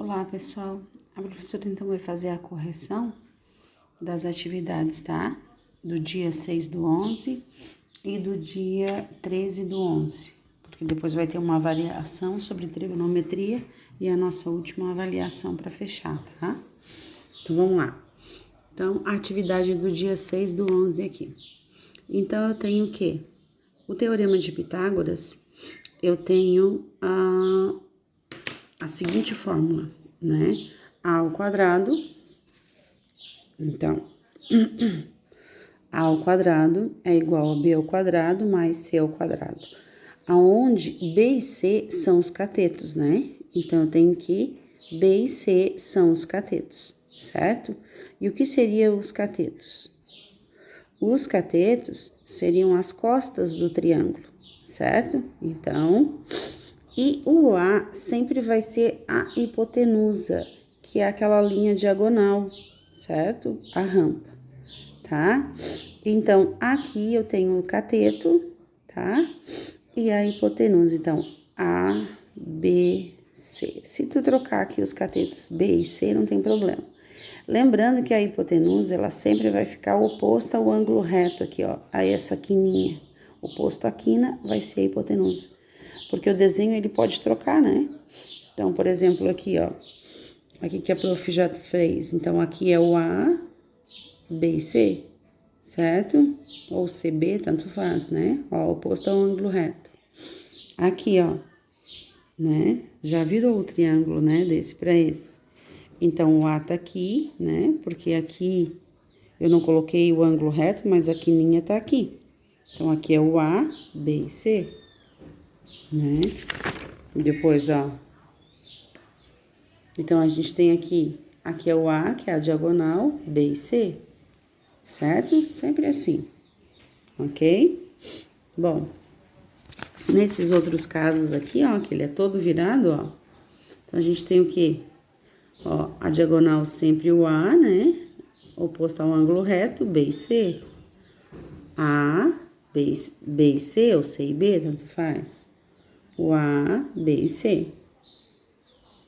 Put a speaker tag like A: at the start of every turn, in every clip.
A: Olá, pessoal. A professora então vai fazer a correção das atividades, tá? Do dia 6/11 e do dia 13/11, porque depois vai ter uma avaliação sobre trigonometria e a nossa última avaliação para fechar, tá? Então, vamos lá. Então, a atividade do dia 6/11 aqui. Então, eu tenho o quê? O teorema de Pitágoras, eu tenho a seguinte fórmula, né? A ao quadrado, então, a ao quadrado é igual a b ao quadrado mais c ao quadrado, aonde b e c são os catetos, né? Então, eu tenho que b e c são os catetos, certo? E o que seriam os catetos? Os catetos seriam as costas do triângulo, certo? Então, e o A sempre vai ser a hipotenusa, que é aquela linha diagonal, certo? A rampa, tá? Então, aqui eu tenho o cateto, tá? E a hipotenusa, então, A, B, C. Se tu trocar aqui os catetos B e C, não tem problema. Lembrando que a hipotenusa, ela sempre vai ficar oposta ao ângulo reto aqui, ó, a essa quininha. Oposto à quina vai ser a hipotenusa. Porque o desenho, ele pode trocar, né? Então, por exemplo, aqui, ó. Aqui que a prof já fez. Então, aqui é o A, B e C, certo? Ou CB, tanto faz, né? Ó, oposto ao ângulo reto. Aqui, ó, né? Já virou o triângulo, né? Desse para esse. Então, o A tá aqui, né? Porque aqui eu não coloquei o ângulo reto, mas a quininha tá aqui. Então, aqui é o A, B e C, né? E depois, ó. Então, a gente tem aqui é o A, que é a diagonal, B e C, certo? Sempre assim, ok? Bom, nesses outros casos aqui, ó, que ele é todo virado, ó. Então, a gente tem o quê? Ó, a diagonal sempre o A, né? Oposto ao ângulo reto, B e C. A, B e C, ou C e B, tanto faz. O A, B e C.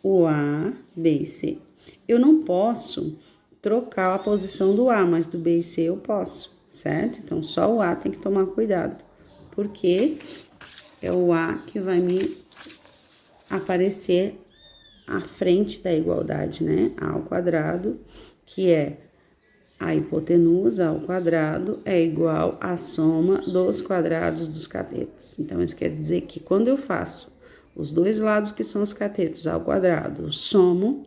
A: O A, B e C. Eu não posso trocar a posição do A, mas do B e C eu posso, certo? Então, só o A tem que tomar cuidado, porque é o A que vai me aparecer à frente da igualdade, né? A ao quadrado, que é a hipotenusa ao quadrado, é igual à soma dos quadrados dos catetos. Então, isso quer dizer que quando eu faço os dois lados que são os catetos ao quadrado, eu somo,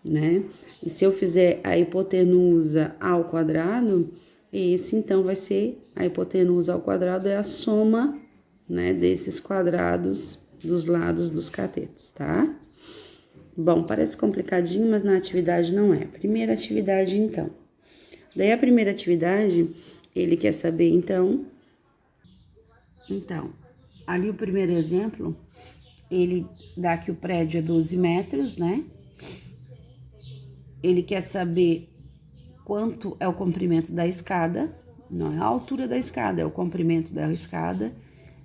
A: né? E se eu fizer a hipotenusa ao quadrado, esse então vai ser a hipotenusa ao quadrado, é a soma, né, desses quadrados dos lados dos catetos, tá? Bom, parece complicadinho, mas na atividade não é. Primeira atividade, então. Daí a primeira atividade, ele quer saber, então, ali o primeiro exemplo, ele dá que o prédio é 12 metros, né? Ele quer saber quanto é o comprimento da escada, não é a altura da escada, é o comprimento da escada,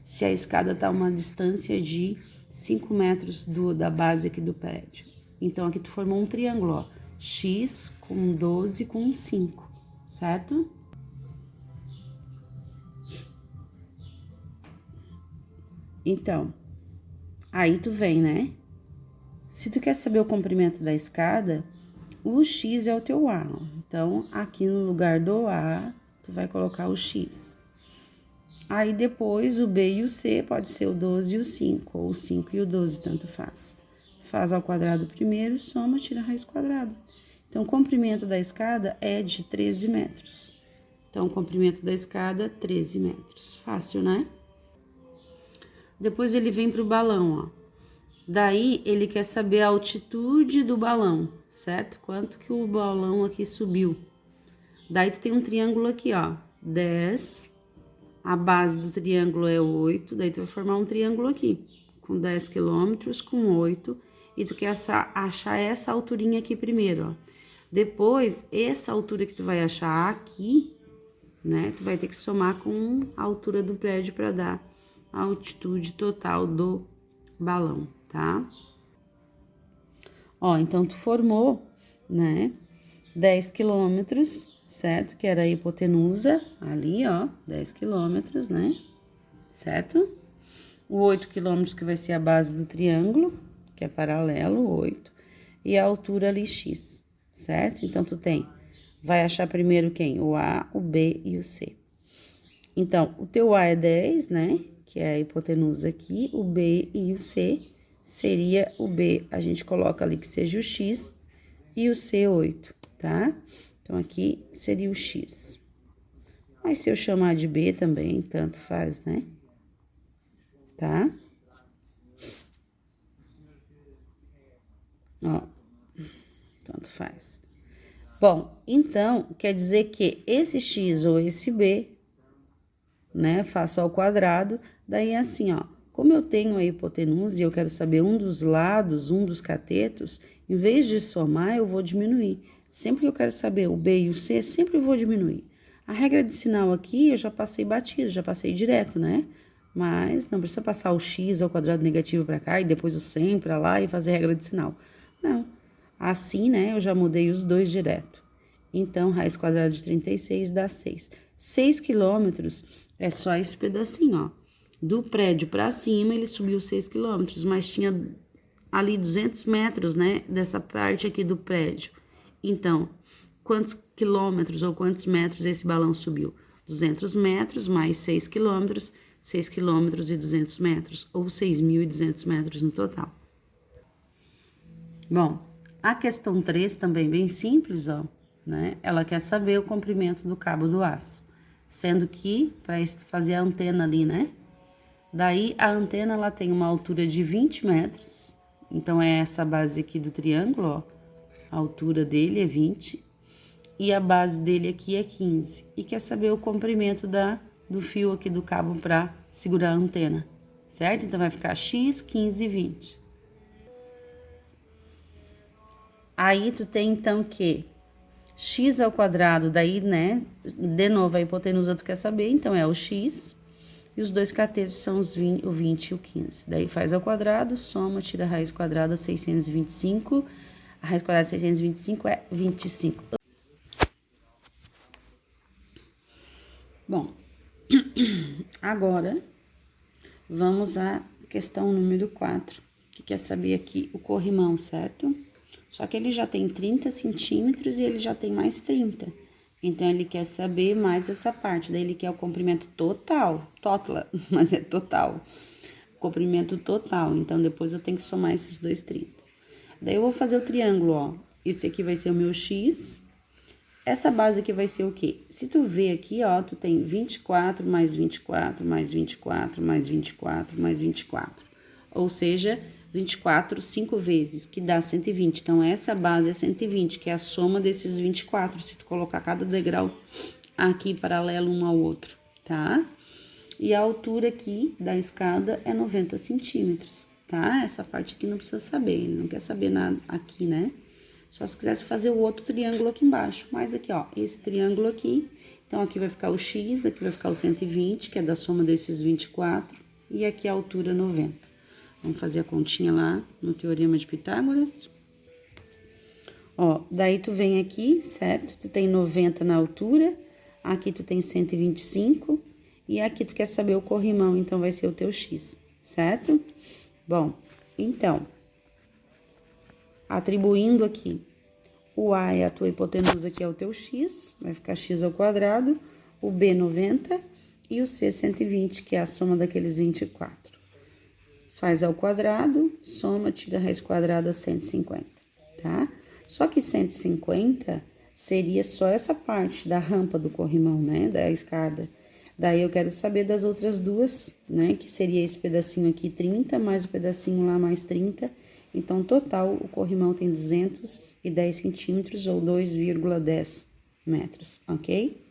A: se a escada está a uma distância de 5 metros da base aqui do prédio. Então, aqui tu formou um triângulo, ó, x com 12 com 5, certo? Então, aí tu vem, né? Se tu quer saber o comprimento da escada, o x é o teu A. Então, aqui no lugar do A, tu vai colocar o x. Aí, depois, o B e o C pode ser o 12 e o 5, ou o 5 e o 12, tanto faz. Faz ao quadrado primeiro, soma, tira a raiz quadrada. Então, o comprimento da escada é de 13 metros. Então, o comprimento da escada, 13 metros. Fácil, né? Depois, ele vem para o balão, ó. Daí, ele quer saber a altitude do balão, certo? Quanto que o balão aqui subiu. Daí, tu tem um triângulo aqui, ó, 10, a base do triângulo é 8, daí tu vai formar um triângulo aqui, com 10 quilômetros, com 8, e tu quer achar essa alturinha aqui primeiro, ó. Depois, essa altura que tu vai achar aqui, né, tu vai ter que somar com a altura do prédio para dar a altitude total do balão, tá? Ó, então, tu formou, né, 10 quilômetros, certo? Que era a hipotenusa, ali, ó, 10 quilômetros, né? Certo? O 8 quilômetros que vai ser a base do triângulo, que é paralelo, 8. E a altura ali, x, certo? Então, tu vai achar primeiro quem? O A, o B e o C. Então, o teu A é 10, né? Que é a hipotenusa aqui, o B e o C seria o B, a gente coloca ali que seja o x e o C 8, tá? Então, aqui seria o x. Mas se eu chamar de B também, tanto faz, né? Tá? Ó, tanto faz. Bom, então, quer dizer que esse x ou esse b, né, faço ao quadrado, daí assim, ó, como eu tenho a hipotenusa e eu quero saber um dos lados, um dos catetos, em vez de somar, eu vou diminuir. Sempre que eu quero saber o b e o c, sempre eu vou diminuir. A regra de sinal aqui, eu já passei batido, já passei direto, né? Mas não precisa passar o x ao quadrado negativo para cá e depois o 100 para lá e fazer regra de sinal. Não. Assim, né, eu já mudei os dois direto. Então, raiz quadrada de 36 dá 6. 6 quilômetros é só esse pedacinho, ó. Do prédio para cima, ele subiu 6 quilômetros, mas tinha ali 200 metros, né, dessa parte aqui do prédio. Então, quantos quilômetros ou quantos metros esse balão subiu? 200 metros mais 6 quilômetros, 6 quilômetros e 200 metros, ou 6.200 metros no total. Bom, a questão 3 também bem simples, ó, né? Ela quer saber o comprimento do cabo do aço, sendo que, para fazer a antena ali, né? Daí, a antena, ela tem uma altura de 20 metros, então é essa base aqui do triângulo, ó, a altura dele é 20, e a base dele aqui é 15. E quer saber o comprimento do fio aqui do cabo para segurar a antena, certo? Então, vai ficar x, 15 e 20. Aí, tu tem, então, que x ao quadrado, daí, né, de novo, a hipotenusa tu quer saber, então é o x, e os dois catetos são o 20 e o 15. Daí, faz ao quadrado, soma, tira a raiz quadrada 625, a raiz quadrada de 625 é 25. Bom, agora, vamos à questão número 4, que quer saber aqui o corrimão, certo? Só que ele já tem 30 centímetros e ele já tem mais 30. Então, ele quer saber mais essa parte. Daí, ele quer o comprimento total. Total, mas é total. Comprimento total. Então, depois eu tenho que somar esses dois 30. Daí, eu vou fazer o triângulo, ó. Esse aqui vai ser o meu x. Essa base aqui vai ser o quê? Se tu ver aqui, ó, tu tem 24 mais 24 mais 24 mais 24 mais 24. Ou seja, 24, 5 vezes, que dá 120. Então, essa base é 120, que é a soma desses 24, se tu colocar cada degrau aqui paralelo um ao outro, tá? E a altura aqui da escada é 90 centímetros, tá? Essa parte aqui não precisa saber, ele não quer saber nada aqui, né? Só se quisesse fazer o outro triângulo aqui embaixo. Mas aqui, ó, esse triângulo aqui. Então, aqui vai ficar o x, aqui vai ficar o 120, que é da soma desses 24. E aqui a altura 90. Vamos fazer a continha lá no Teorema de Pitágoras. Ó, daí tu vem aqui, certo? Tu tem 90 na altura, aqui tu tem 125, e aqui tu quer saber o corrimão, então vai ser o teu x, certo? Bom, então, atribuindo aqui, o A é a tua hipotenusa, que é o teu x, vai ficar x ao quadrado, o B 90 e o C 120, que é a soma daqueles 24. Faz ao quadrado, soma, tira a raiz quadrada 150, tá? Só que 150 seria só essa parte da rampa do corrimão, né? Da escada. Daí eu quero saber das outras duas, né? Que seria esse pedacinho aqui 30, mais o pedacinho lá mais 30. Então, total, o corrimão tem 210 centímetros ou 2,10 metros, ok?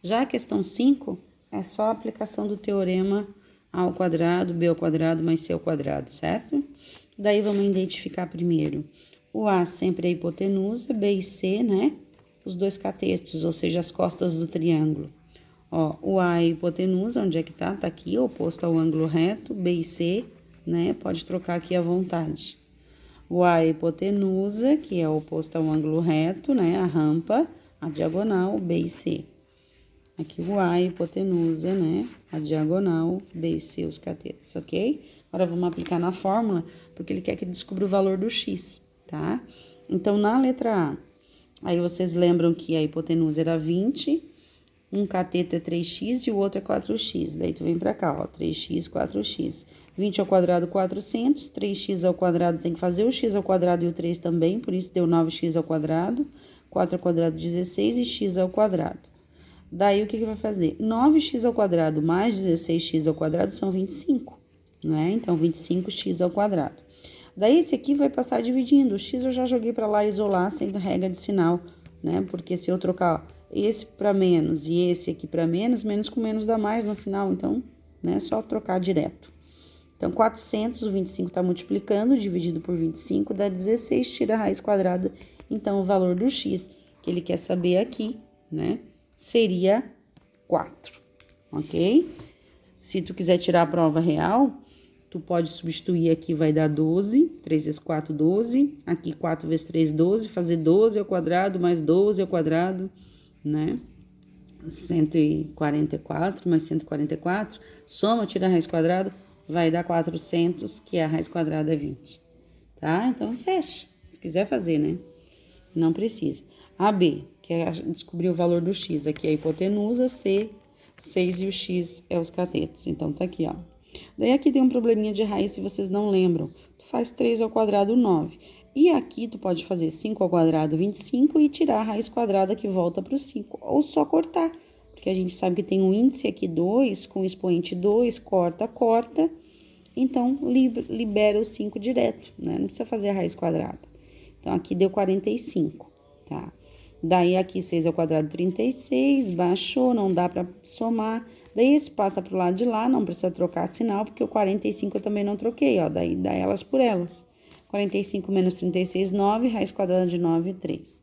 A: Já a questão 5 é só a aplicação do teorema A ao quadrado, B ao quadrado mais C ao quadrado, certo? Daí, vamos identificar primeiro o A sempre é a hipotenusa, B e C, né? Os dois catetos, ou seja, as costas do triângulo. Ó, o A é a hipotenusa, onde é que tá? Tá aqui, oposto ao ângulo reto, B e C, né? Pode trocar aqui à vontade. O A é a hipotenusa, que é oposto ao ângulo reto, né? A rampa, a diagonal, B e C. Aqui o A é a hipotenusa, né? A diagonal, B e C, os catetos, ok? Agora vamos aplicar na fórmula, porque ele quer que descubra o valor do x, tá? Então, na letra A, aí vocês lembram que a hipotenusa era 20, um cateto é 3x e o outro é 4x. Daí tu vem pra cá, ó, 3x, 4x. 20 ao quadrado, 400. 3x ao quadrado tem que fazer o x ao quadrado e o 3 também, por isso deu 9x ao quadrado. 4 ao quadrado, 16 e x ao quadrado. Daí, o que vai fazer? 9x ao quadrado mais 16x ao quadrado são 25, né? Então, 25x ao quadrado. Daí, esse aqui vai passar dividindo. O x eu já joguei pra lá isolar, sem regra de sinal, né? Porque se eu trocar esse para menos e esse aqui para menos, menos com menos dá mais no final. Então, né? Só trocar direto. Então, 400, o 25 tá multiplicando, dividido por 25, dá 16, tira a raiz quadrada. Então, o valor do x que ele quer saber aqui, né? Seria 4, ok? Se tu quiser tirar a prova real, tu pode substituir aqui, vai dar 12, 3 vezes 4, 12. Aqui, 4 vezes 3, 12, fazer 12 ao quadrado mais 12 ao quadrado, né? 144 mais 144, soma, tira a raiz quadrada, vai dar 400, que a raiz quadrada é 20, tá? Então, fecha, se quiser fazer, né? Não precisa. A B, que é descobrir o valor do x. Aqui é a hipotenusa, C, 6 e o x é os catetos. Então, tá aqui, ó. Daí, aqui tem um probleminha de raiz, se vocês não lembram. Tu faz 3 ao quadrado, 9. E aqui, tu pode fazer 5 ao quadrado, 25, e tirar a raiz quadrada que volta pro 5. Ou só cortar, porque a gente sabe que tem um índice aqui 2, com expoente 2, corta, corta. Então, libera o 5 direto, né? Não precisa fazer a raiz quadrada. Então, aqui deu 45, tá? Daí, aqui, 6 ao quadrado, 36, baixou, não dá pra somar. Daí, esse passa pro lado de lá, não precisa trocar sinal, porque o 45 eu também não troquei, ó. Daí, dá elas por elas. 45 menos 36, 9, raiz quadrada de 9, 3.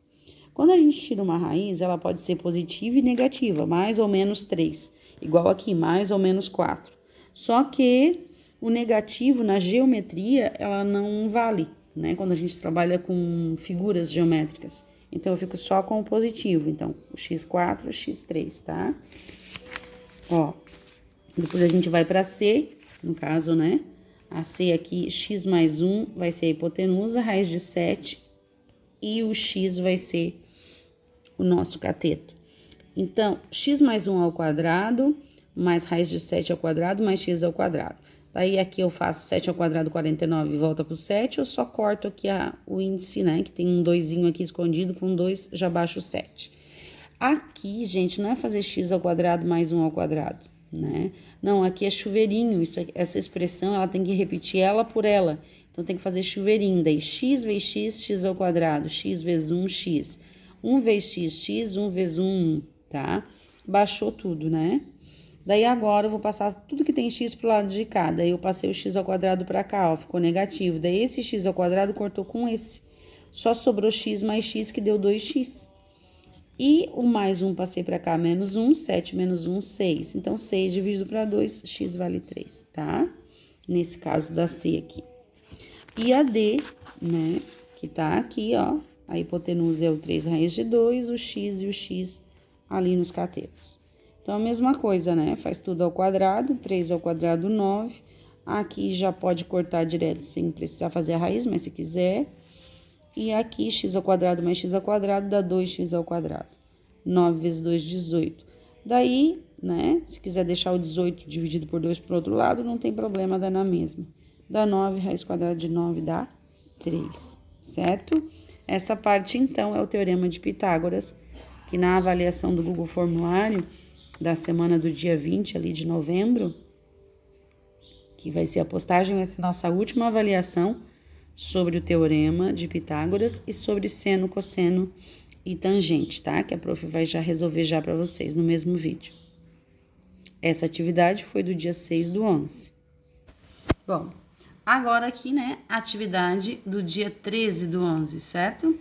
A: Quando a gente tira uma raiz, ela pode ser positiva e negativa, mais ou menos 3. Igual aqui, mais ou menos 4. Só que o negativo, na geometria, ela não vale, né? Quando a gente trabalha com figuras geométricas. Então, eu fico só com o positivo. Então, o x4, o x3, tá? Ó, depois a gente vai para C, no caso, né? A C aqui, x mais 1 vai ser a hipotenusa, raiz de 7. E o x vai ser o nosso cateto. Então, x mais 1 ao quadrado, mais raiz de 7 ao quadrado, mais x ao quadrado. Daí, aqui eu faço 7 ao quadrado, 49, e volta pro 7, eu só corto aqui o índice, né? Que tem um 2zinho aqui escondido, com 2 já baixo o 7. Aqui, gente, não é fazer x ao quadrado mais 1 ao quadrado, né? Não, aqui é chuveirinho, essa expressão, ela tem que repetir ela por ela. Então, tem que fazer chuveirinho, daí x vezes x, x ao quadrado, x vezes 1, x. 1 vezes x, x, 1 vezes 1, tá? Baixou tudo, né? Daí, agora, eu vou passar tudo que tem x pro lado de cá. Daí, eu passei o x ao quadrado pra cá, ó, ficou negativo. Daí, esse x ao quadrado cortou com esse. Só sobrou x mais x, que deu 2x. E o mais 1 passei pra cá, menos 1, 7 menos 1, 6. Então, 6 dividido pra 2, x vale 3, tá? Nesse caso da C aqui. E a D, né, que tá aqui, ó. A hipotenusa é o 3 raiz de 2, o x e o x ali nos catetos. Então, a mesma coisa, né? Faz tudo ao quadrado, 3 ao quadrado, 9. Aqui já pode cortar direto sem precisar fazer a raiz, mas se quiser. E aqui, x ao quadrado mais x ao quadrado dá 2x ao quadrado. 9 vezes 2, 18. Daí, né, se quiser deixar o 18 dividido por 2 pro outro lado, não tem problema, dá na mesma. Dá 9, raiz quadrada de 9 dá 3, certo? Essa parte, então, é o teorema de Pitágoras, que na avaliação do Google Formulário, da semana do dia 20 ali de novembro, que vai ser a postagem, vai ser nossa última avaliação sobre o teorema de Pitágoras e sobre seno, cosseno e tangente, tá? Que a prof vai já resolver já para vocês no mesmo vídeo. Essa atividade foi do dia 6/11. Bom, agora aqui, né, atividade do dia 13/11, certo?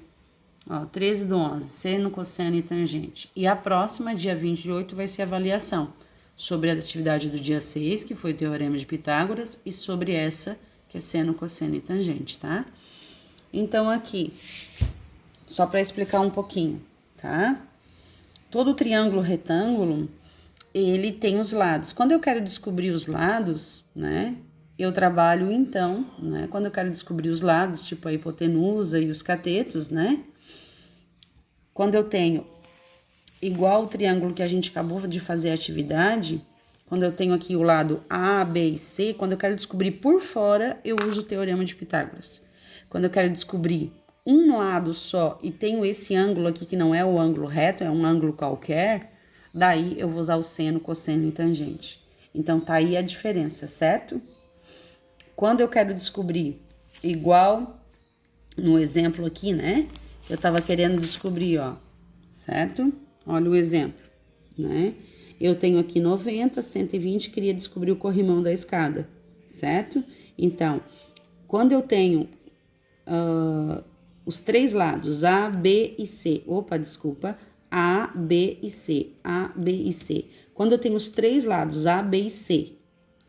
A: Ó, 13/11, seno, cosseno e tangente. E a próxima, dia 28, vai ser a avaliação sobre a atividade do dia 6, que foi o teorema de Pitágoras, e sobre essa, que é seno, cosseno e tangente, tá? Então, aqui, só para explicar um pouquinho, tá? Todo triângulo retângulo, ele tem os lados. Quando eu quero descobrir os lados, né, eu trabalho então, né, quando eu quero descobrir os lados, tipo a hipotenusa e os catetos, né, quando eu tenho igual o triângulo que a gente acabou de fazer a atividade, quando eu tenho aqui o lado A, B e C, quando eu quero descobrir por fora, eu uso o teorema de Pitágoras. Quando eu quero descobrir um lado só e tenho esse ângulo aqui que não é o ângulo reto, é um ângulo qualquer, daí eu vou usar o seno, cosseno e tangente. Então, tá aí a diferença, certo? Quando eu quero descobrir igual no exemplo aqui, né? Eu tava querendo descobrir, ó, certo? Olha o exemplo, né? Eu tenho aqui 90, 120, queria descobrir o corrimão da escada, certo? Então, quando eu tenho os três lados, A, B e C, A, B e C, A, B e C. Quando eu tenho os três lados, A, B e C,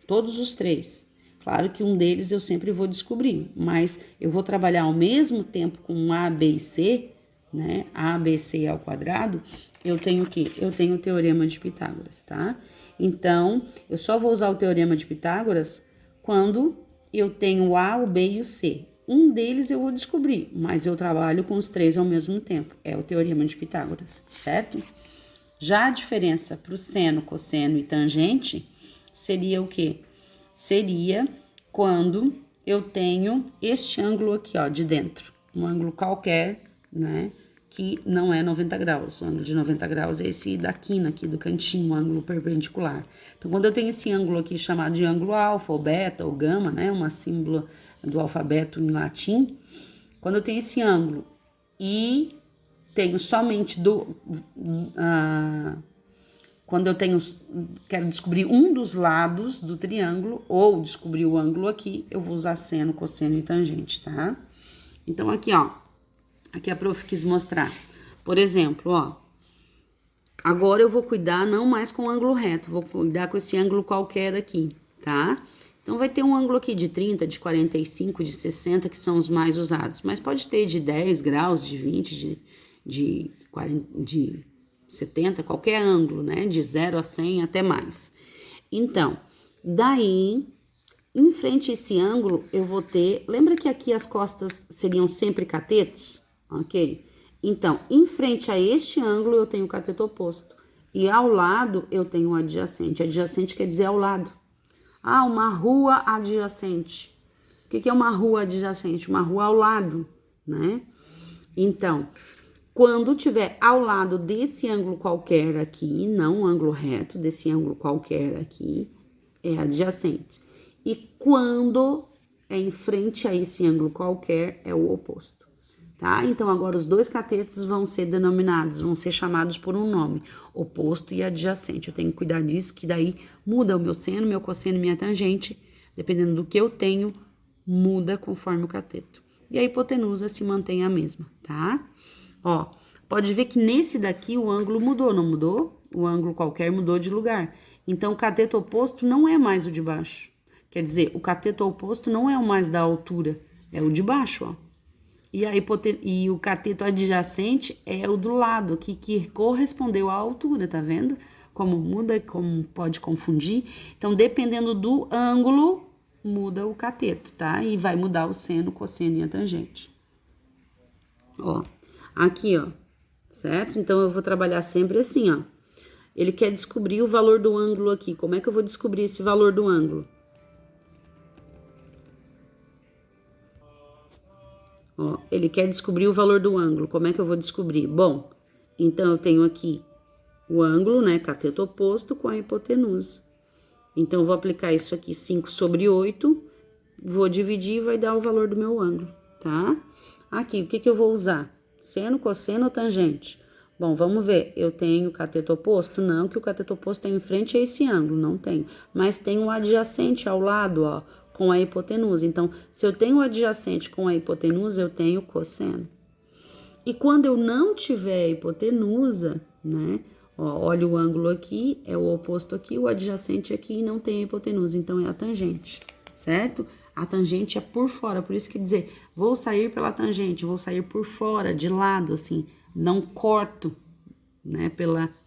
A: todos os três, claro que um deles eu sempre vou descobrir, mas eu vou trabalhar ao mesmo tempo com A, B e C, né? A, B, C ao quadrado, eu tenho o quê? Eu tenho o teorema de Pitágoras, tá? Então, eu só vou usar o teorema de Pitágoras quando eu tenho o A, o B e o C. Um deles eu vou descobrir, mas eu trabalho com os três ao mesmo tempo. É o teorema de Pitágoras, certo? Já a diferença para o seno, cosseno e tangente seria o quê? Seria quando eu tenho este ângulo aqui, ó, de dentro. Um ângulo qualquer, né? Que não é 90 graus. O ângulo de 90 graus é esse da quina aqui, do cantinho, um ângulo perpendicular. Então, quando eu tenho esse ângulo aqui chamado de ângulo alfa, ou beta, ou gama, né? Uma símbolo do alfabeto em latim. Quando eu tenho esse ângulo e tenho somente quando eu quero descobrir um dos lados do triângulo, ou descobrir o ângulo aqui, eu vou usar seno, cosseno e tangente, tá? Então, aqui, ó. Aqui a prof quis mostrar. Por exemplo, ó. Agora eu vou cuidar não mais com o ângulo reto, vou cuidar com esse ângulo qualquer aqui, tá? Então, vai ter um ângulo aqui de 30, de 45, de 60, que são os mais usados. Mas pode ter de 10 graus, de 20, de 40, de 70, qualquer ângulo, né? De 0 a 100 até mais. Então, daí, em frente a esse ângulo, eu vou ter... Lembra que aqui as costas seriam sempre catetos? Ok? Então, em frente a este ângulo, eu tenho o cateto oposto. E ao lado, eu tenho o adjacente. Adjacente quer dizer ao lado. Ah, uma rua adjacente. O que é uma rua adjacente? Uma rua ao lado, né? Então, quando tiver ao lado desse ângulo qualquer aqui, não um ângulo reto, desse ângulo qualquer aqui, é adjacente. E quando é em frente a esse ângulo qualquer, é o oposto, tá? Então, agora os dois catetos vão ser denominados, vão ser chamados por um nome, oposto e adjacente. Eu tenho que cuidar disso, que daí muda o meu seno, meu cosseno e minha tangente, dependendo do que eu tenho, muda conforme o cateto. E a hipotenusa se mantém a mesma, tá? Ó, pode ver que nesse daqui o ângulo mudou, não mudou? O ângulo qualquer mudou de lugar. Então, o cateto oposto não é mais o de baixo. Quer dizer, o cateto oposto não é o mais da altura, é o de baixo, ó. E o cateto adjacente é o do lado, aqui, que correspondeu à altura, tá vendo? Como muda, como pode confundir. Então, dependendo do ângulo, muda o cateto, tá? E vai mudar o seno, cosseno e a tangente. Ó, aqui, ó, certo? Então, eu vou trabalhar sempre assim, ó. Ele quer descobrir o valor do ângulo aqui. Como é que eu vou descobrir esse valor do ângulo? Ó, ele quer descobrir o valor do ângulo. Como é que eu vou descobrir? Bom, então eu tenho aqui o ângulo, né, cateto oposto com a hipotenusa. Então, eu vou aplicar isso aqui, 5 sobre 8, vou dividir e vai dar o valor do meu ângulo, tá? Aqui, o que que eu vou usar? Seno, cosseno ou tangente? Bom, vamos ver. Eu tenho cateto oposto? Não, que o cateto oposto tem em frente a esse ângulo, não tenho. Mas tem um adjacente ao lado, ó, com a hipotenusa. Então, se eu tenho o adjacente com a hipotenusa, eu tenho cosseno. E quando eu não tiver a hipotenusa, né? Ó, olha o ângulo aqui, é o oposto aqui, o adjacente aqui e não tem a hipotenusa, então é a tangente, certo? A tangente é por fora, por isso que dizer, vou sair pela tangente, vou sair por fora, de lado, assim, não corto, né,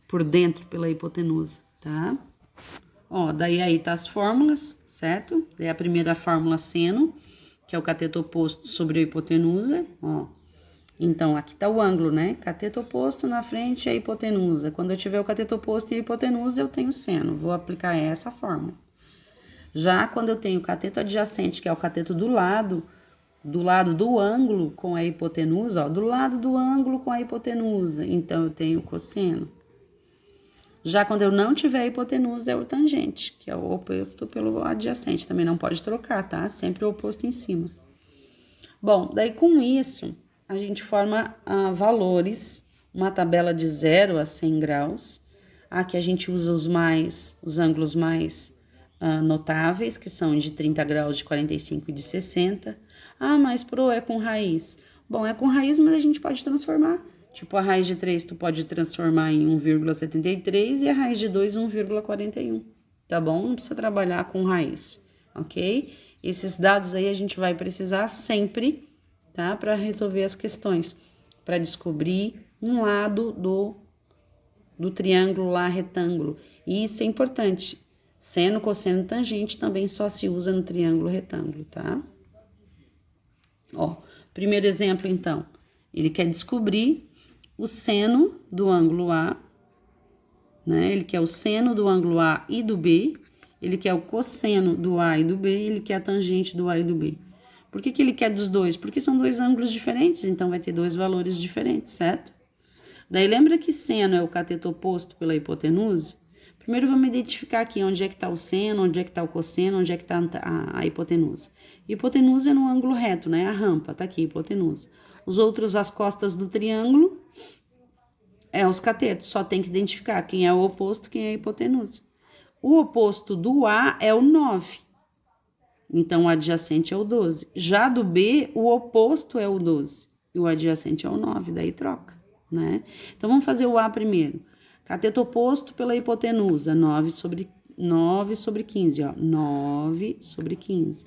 A: por dentro, pela hipotenusa, tá? Ó, daí aí tá as fórmulas, certo? Daí a primeira fórmula seno, que é o cateto oposto sobre a hipotenusa, ó. Então, aqui tá o ângulo, né? Cateto oposto na frente é a hipotenusa. Quando eu tiver o cateto oposto e a hipotenusa, eu tenho seno. Vou aplicar essa fórmula. Já quando eu tenho o cateto adjacente, que é o cateto do lado do ângulo com a hipotenusa, ó, do lado do ângulo com a hipotenusa, então eu tenho o cosseno. Já quando eu não tiver a hipotenusa, é o tangente, que é o oposto pelo adjacente. Também não pode trocar, tá? Sempre o oposto em cima. Bom, daí com isso, a gente forma valores, uma tabela de 0 a 100 graus. Aqui a gente usa os ângulos mais notáveis, que são de 30 graus, de 45 e de 60. Ah, mas é com raiz. Bom, é com raiz, mas a gente pode transformar. Tipo, a raiz de 3 tu pode transformar em 1,73 e a raiz de 2 1,41. Tá bom? Não precisa trabalhar com raiz, ok? Esses dados aí a gente vai precisar sempre, tá? Para resolver as questões, para descobrir um lado do triângulo lá, retângulo. E isso é importante. Seno, cosseno, tangente também só se usa no triângulo retângulo, tá? Ó, primeiro exemplo, então. Ele quer descobrir o seno do ângulo A, né? Ele quer o seno do ângulo A e do B. Ele quer o cosseno do A e do B. Ele quer a tangente do A e do B. Por que ele quer dos dois? Porque são dois ângulos diferentes, então vai ter dois valores diferentes, certo? Daí lembra que seno é o cateto oposto pela hipotenusa? Primeiro vamos identificar aqui onde é que está o seno, onde é que está o cosseno, onde é que está a hipotenusa. Hipotenusa é no ângulo reto, né? A rampa, tá aqui, hipotenusa. Os outros, as costas do triângulo, é os catetos. Só tem que identificar quem é o oposto, quem é a hipotenusa. O oposto do A é o 9. Então, o adjacente é o 12. Já do B, o oposto é o 12. E o adjacente é o 9, daí troca, né? Então, vamos fazer o A primeiro. Cateto oposto pela hipotenusa, 9 sobre 15, ó. 9 sobre 15.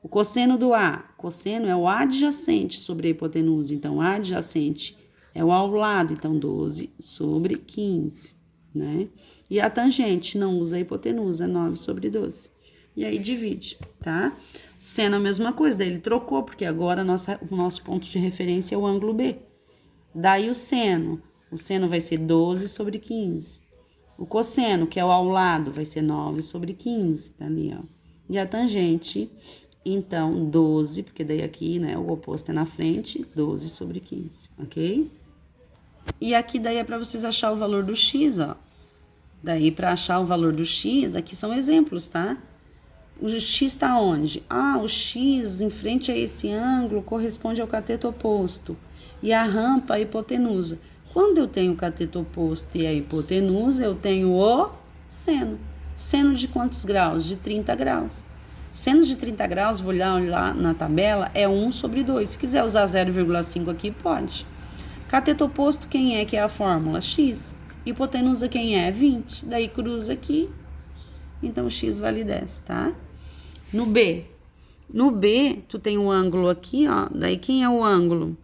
A: O cosseno do A, cosseno é o adjacente sobre a hipotenusa. Então, a adjacente é o ao lado, então 12 sobre 15, né? E a tangente não usa a hipotenusa, 9 sobre 12. E aí divide, tá? Seno a mesma coisa, daí ele trocou, porque agora o nosso ponto de referência é o ângulo B. Daí o seno vai ser 12 sobre 15. O cosseno, que é o ao lado, vai ser 9 sobre 15, tá ali, ó. E a tangente, então, 12, porque daí aqui, né, o oposto é na frente, 12 sobre 15, ok? E aqui daí é para vocês achar o valor do x, ó. Daí, para achar o valor do x, aqui são exemplos, tá? O x está onde? Ah, o x em frente a esse ângulo corresponde ao cateto oposto. E a rampa, a hipotenusa. Quando eu tenho o cateto oposto e a hipotenusa, eu tenho o seno. Seno de quantos graus? De 30 graus. Seno de 30 graus, vou olhar lá na tabela, é 1 sobre 2. Se quiser usar 0,5 aqui, pode. Cateto oposto, quem é que é a fórmula? X. Hipotenusa, quem é? 20. Daí cruza aqui. Então, x vale 10, tá? No B, tu tem um ângulo aqui, ó. Daí, quem é o ângulo?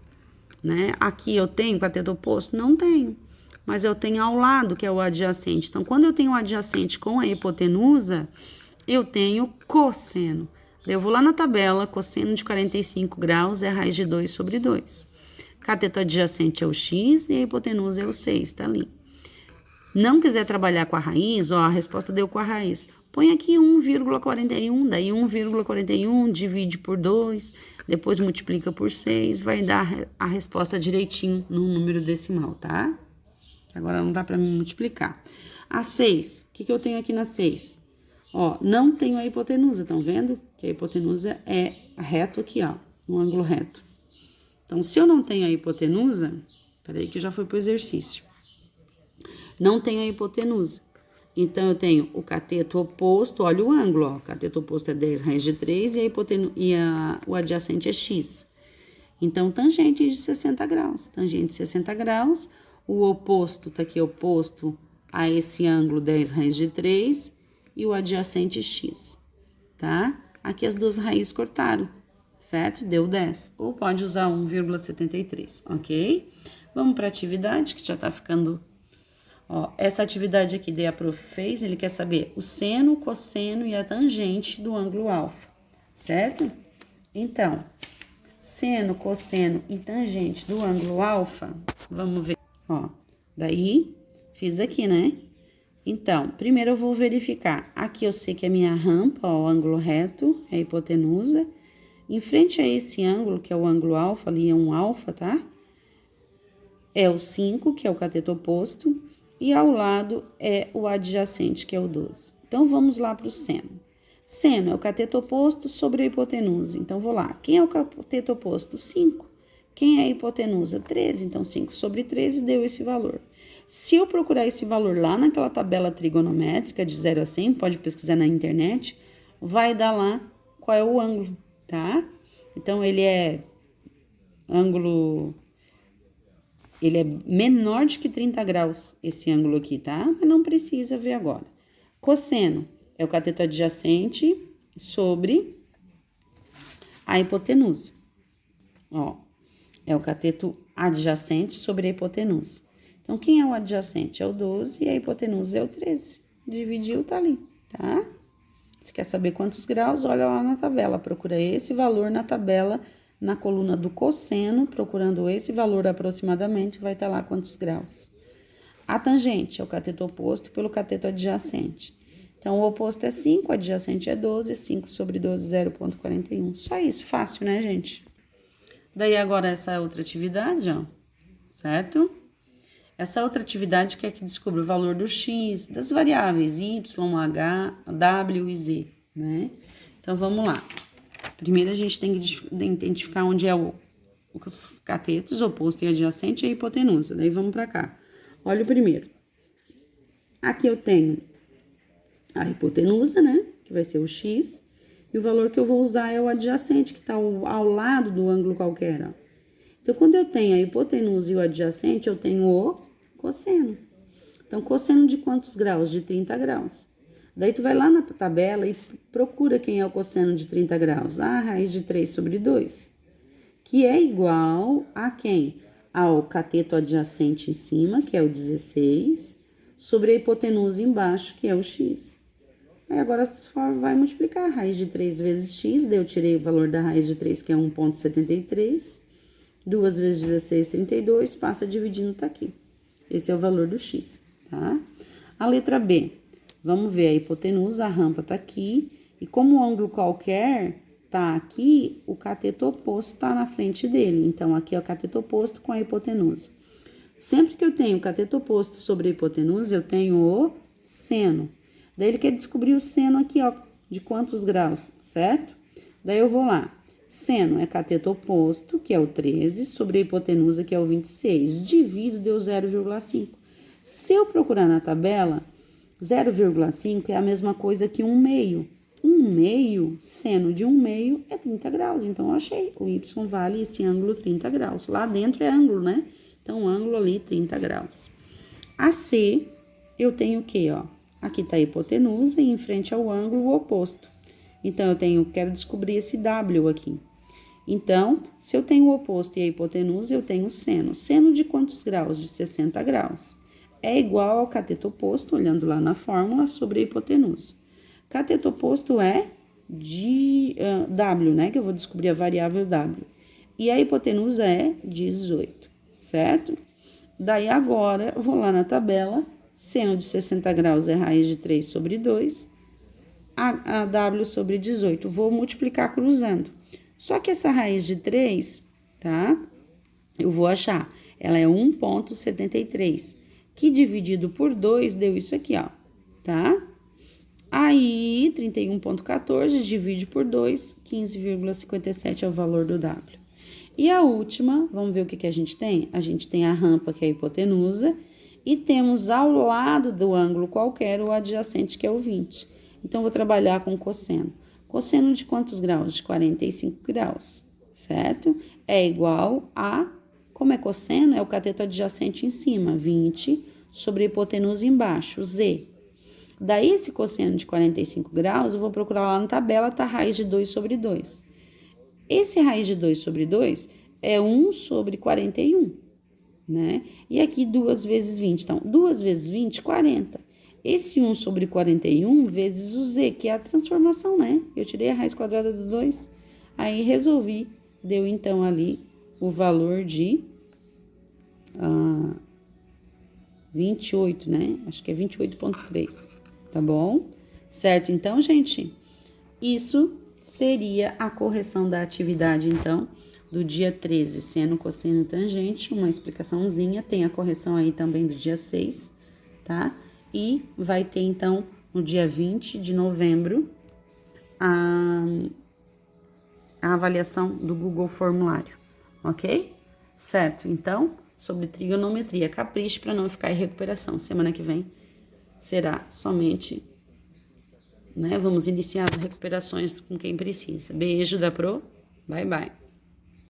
A: Né? Aqui eu tenho cateto oposto? Não tenho. Mas eu tenho ao lado, que é o adjacente. Então, quando eu tenho o adjacente com a hipotenusa, eu tenho cosseno. Daí, eu vou lá na tabela, cosseno de 45 graus é raiz de 2 sobre 2. Cateto adjacente é o x e a hipotenusa é o 6, tá ali. Não quiser trabalhar com a raiz, ó, a resposta deu com a raiz. Põe aqui 1,41, daí 1,41 divide por 2, depois multiplica por 6, vai dar a resposta direitinho no número decimal, tá? Agora não dá para mim multiplicar. A 6, o que eu tenho aqui na 6? Ó, não tenho a hipotenusa, estão vendo? Que a hipotenusa é reto aqui, ó, um ângulo reto. Então, se eu não tenho a hipotenusa, peraí que já foi pro exercício. Não tenho a hipotenusa. Então, eu tenho o cateto oposto, olha o ângulo, ó. O cateto oposto é 10 raiz de 3 o adjacente é x. Então, tangente de 60 graus. Tangente de 60 graus, o oposto tá aqui, oposto a esse ângulo 10 raiz de 3 e o adjacente x, tá? Aqui as duas raízes cortaram, certo? Deu 10. Ou pode usar 1,73, ok? Vamos para a atividade, que já tá ficando... Ó, essa atividade aqui daí a prof fez, ele quer saber o seno, o cosseno e a tangente do ângulo alfa, certo? Então, seno, cosseno e tangente do ângulo alfa, vamos ver. Ó, daí, fiz aqui, né? Então, primeiro eu vou verificar. Aqui eu sei que a minha rampa, ó, o ângulo reto, é a hipotenusa. Em frente a esse ângulo, que é o ângulo alfa, ali é um alfa, tá? É o 5, que é o cateto oposto. E ao lado é o adjacente, que é o 12. Então, vamos lá para o seno. Seno é o cateto oposto sobre a hipotenusa. Então, vou lá. Quem é o cateto oposto? 5. Quem é a hipotenusa? 13. Então, 5 sobre 13 deu esse valor. Se eu procurar esse valor lá naquela tabela trigonométrica de 0 a 100, pode pesquisar na internet, vai dar lá qual é o ângulo, tá? Então, ele é ângulo... Ele é menor de que 30 graus, esse ângulo aqui, tá? Mas não precisa ver agora. Cosseno é o cateto adjacente sobre a hipotenusa. Ó, é o cateto adjacente sobre a hipotenusa. Então, quem é o adjacente? É o 12 e a hipotenusa é o 13. Dividiu, tá ali, tá? Se quer saber quantos graus, olha lá na tabela. Procura esse valor na tabela, na coluna do cosseno, procurando esse valor aproximadamente, vai estar lá quantos graus. A tangente é o cateto oposto pelo cateto adjacente. Então, o oposto é 5, o adjacente é 12, 5 sobre 12, 0,41. Só isso, fácil, né, gente? Daí, agora, essa outra atividade, ó, certo? Essa outra atividade quer que descubra o valor do x, das variáveis y, h, w e z, né? Então, vamos lá. Primeiro, a gente tem que identificar onde é os catetos, oposto e adjacente, e a hipotenusa. Daí, vamos para cá. Olha o primeiro. Aqui eu tenho a hipotenusa, né? Que vai ser o x. E o valor que eu vou usar é o adjacente, que está ao lado do ângulo qualquer, ó. Então, quando eu tenho a hipotenusa e o adjacente, eu tenho o cosseno. Então, cosseno de quantos graus? De 30 graus. Daí, tu vai lá na tabela e procura quem é o cosseno de 30 graus. A raiz de 3 sobre 2. Que é igual a quem? Ao cateto adjacente em cima, que é o 16, sobre a hipotenusa embaixo, que é o x. Aí, agora, tu vai multiplicar a raiz de 3 vezes x. Daí, eu tirei o valor da raiz de 3, que é 1,73. 2 vezes 16, 32. Passa dividindo, tá aqui. Esse é o valor do x, tá? A letra B, vamos ver a hipotenusa, a rampa tá aqui, e como o ângulo qualquer tá aqui, o cateto oposto tá na frente dele. Então, aqui é o cateto oposto com a hipotenusa. Sempre que eu tenho o cateto oposto sobre a hipotenusa, eu tenho o seno. Daí, ele quer descobrir o seno aqui, ó, de quantos graus, certo? Daí, eu vou lá. Seno é cateto oposto, que é o 13, sobre a hipotenusa, que é o 26. Divido, deu 0,5. Se eu procurar na tabela, 0,5 é a mesma coisa que 1 meio. 1 meio, seno de 1 meio é 30 graus. Então, eu achei. O y vale esse ângulo 30 graus. Lá dentro é ângulo, né? Então, ângulo ali 30 graus. A C, eu tenho o quê, ó? Aqui tá a hipotenusa e em frente ao ângulo o oposto. Então, quero descobrir esse W aqui. Então, se eu tenho o oposto e a hipotenusa, eu tenho o seno. Seno de quantos graus? De 60 graus. É igual ao cateto oposto, olhando lá na fórmula, sobre a hipotenusa. Cateto oposto é de W, né? Que eu vou descobrir a variável W. E a hipotenusa é 18, certo? Daí, agora, eu vou lá na tabela. Seno de 60 graus é raiz de 3 sobre 2. A W sobre 18. Vou multiplicar cruzando. Só que essa raiz de 3, tá? Eu vou achar. Ela é 1,73. Que dividido por 2 deu isso aqui, ó. Tá? Aí, 31,14 divide por 2, 15,57 é o valor do W. E a última, vamos ver o que a gente tem? A gente tem a rampa, que é a hipotenusa, e temos ao lado do ângulo qualquer o adjacente, que é o 20. Então, vou trabalhar com cosseno. Cosseno de quantos graus? De 45 graus, certo? É igual a, como é cosseno, é o cateto adjacente em cima, 20, sobre a hipotenusa embaixo, Z. Daí, esse cosseno de 45 graus, eu vou procurar lá na tabela, tá raiz de 2 sobre 2. Esse raiz de 2 sobre 2 é 1 sobre 41, né? E aqui 2 vezes 20. Então, 2 vezes 20, 40. Esse 1 sobre 41 vezes o z, que é a transformação, né? Eu tirei a raiz quadrada do 2, aí resolvi, deu então ali o valor de 28, né? Acho que é 28,3, tá bom? Certo, então, gente, isso seria a correção da atividade, então, do dia 13, seno, cosseno, tangente, uma explicaçãozinha, tem a correção aí também do dia 6, tá? E vai ter, então, no dia 20 de novembro, a avaliação do Google Formulário, ok? Certo, então, sobre trigonometria, capriche para não ficar em recuperação. Semana que vem será somente, né? Vamos iniciar as recuperações com quem precisa. Beijo da Pro, bye bye.